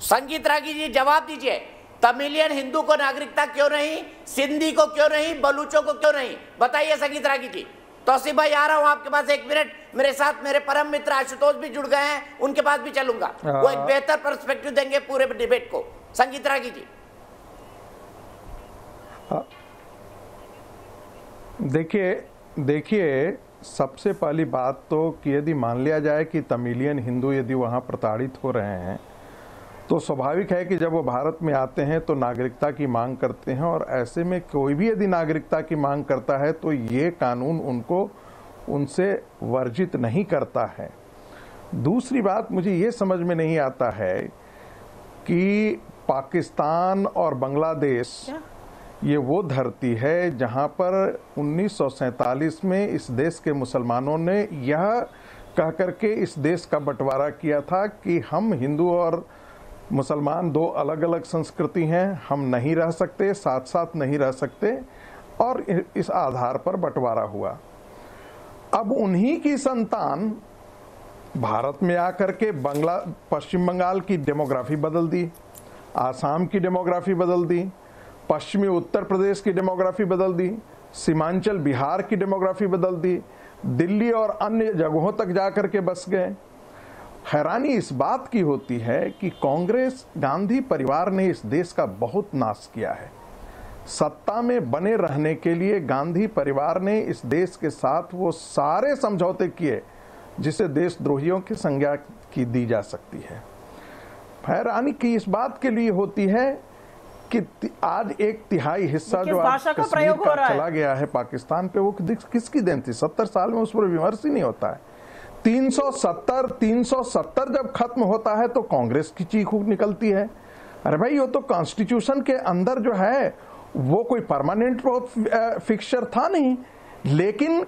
संगीत रागी जी जवाब दीजिए, तमिलियन हिंदू को नागरिकता क्यों नहीं, सिंधी को क्यों नहीं, बलूचों को क्यों नहीं, बताइए संगीत रागी जी। तौसीफ भाई आ रहा हूं आपके पास, एक मिनट। मेरे साथ मेरे परम मित्र आशुतोष भी जुड़ गए हैं, उनके पास भी चलूंगा, वो एक बेहतर पर्सपेक्टिव देंगे पूरे डिबेट को। संगीत रागी जी। देखिए सबसे पहली बात तो कि यदि मान लिया जाए कि तमिलियन हिंदू यदि वहाँ प्रताड़ित हो रहे हैं तो स्वाभाविक है कि जब वो भारत में आते हैं तो नागरिकता की मांग करते हैं, और ऐसे में कोई भी यदि नागरिकता की मांग करता है तो ये कानून उनको उनसे वर्जित नहीं करता है। दूसरी बात मुझे ये समझ में नहीं आता है कि पाकिस्तान और बांग्लादेश ये वो धरती है जहां पर 1947 में इस देश के मुसलमानों ने यह कह करके इस देश का बंटवारा किया था कि हम हिंदू और मुसलमान दो अलग अलग संस्कृति हैं, हम नहीं रह सकते, साथ साथ नहीं रह सकते, और इस आधार पर बंटवारा हुआ। अब उन्हीं की संतान भारत में आकर के पश्चिम बंगाल की डेमोग्राफी बदल दी, आसाम की डेमोग्राफी बदल दी, पश्चिमी उत्तर प्रदेश की डेमोग्राफी बदल दी, सीमांचल बिहार की डेमोग्राफी बदल दी, दिल्ली और अन्य जगहों तक जाकर के बस गए। हैरानी इस बात की होती है कि कांग्रेस, गांधी परिवार ने इस देश का बहुत नाश किया है। सत्ता में बने रहने के लिए गांधी परिवार ने इस देश के साथ वो सारे समझौते किए जिसे देशद्रोहियों की संज्ञा की दी जा सकती है। हैरानी की इस बात के लिए होती है कि आज एक तिहाई हिस्सा जो आज कश्मीर का चला गया है पाकिस्तान पे, वो किसकी देन थी? 70 साल में उस पर विमर्श ही नहीं होता है। 370 जब खत्म होता है तो कांग्रेस की चीख निकलती है। अरे भाई, वो तो कॉन्स्टिट्यूशन के अंदर जो है वो कोई परमानेंट फिक्सचर था नहीं, लेकिन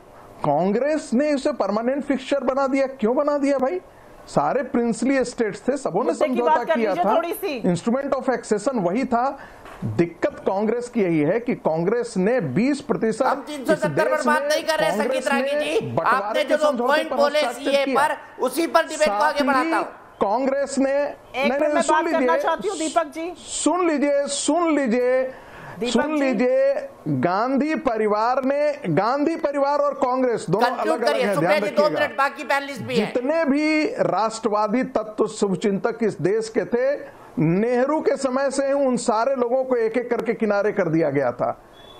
कांग्रेस ने उसे परमानेंट फिक्सचर बना दिया। क्यों बना दिया भाई? सारे प्रिंसली स्टेट्स थे, सबों ने समझौता किया था, इंस्ट्रूमेंट ऑफ एक्सेशन वही था। दिक्कत कांग्रेस की यही है कि कांग्रेस ने 20% हम 370 पर बात नहीं कर रहे संगीत रागी जी, आपने जो पॉइंट बोले सीए पर, उसी पर डिबेट को आगे बढ़ाता हूं। कांग्रेस ने सुन लीजिए, गांधी परिवार और कांग्रेस दोनों अलग अलग हैं, ध्यान रखिएगा। जितने भी राष्ट्रवादी तत्व शुभचिंतक इस देश के थे, नेहरू के समय से उन सारे लोगों को एक एक करके किनारे कर दिया गया था।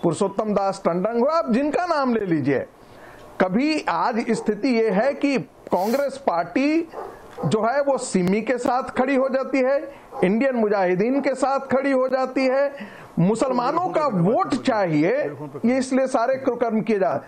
पुरुषोत्तम दास टंडन हुआ, आप जिनका नाम ले लीजिए। कभी आज स्थिति ये है कि कांग्रेस पार्टी जो है वो सिमी के साथ खड़ी हो जाती है, इंडियन मुजाहिदीन के साथ खड़ी हो जाती है, मुसलमानों का वोट चाहिए, ये इसलिए सारे कर्म किए जा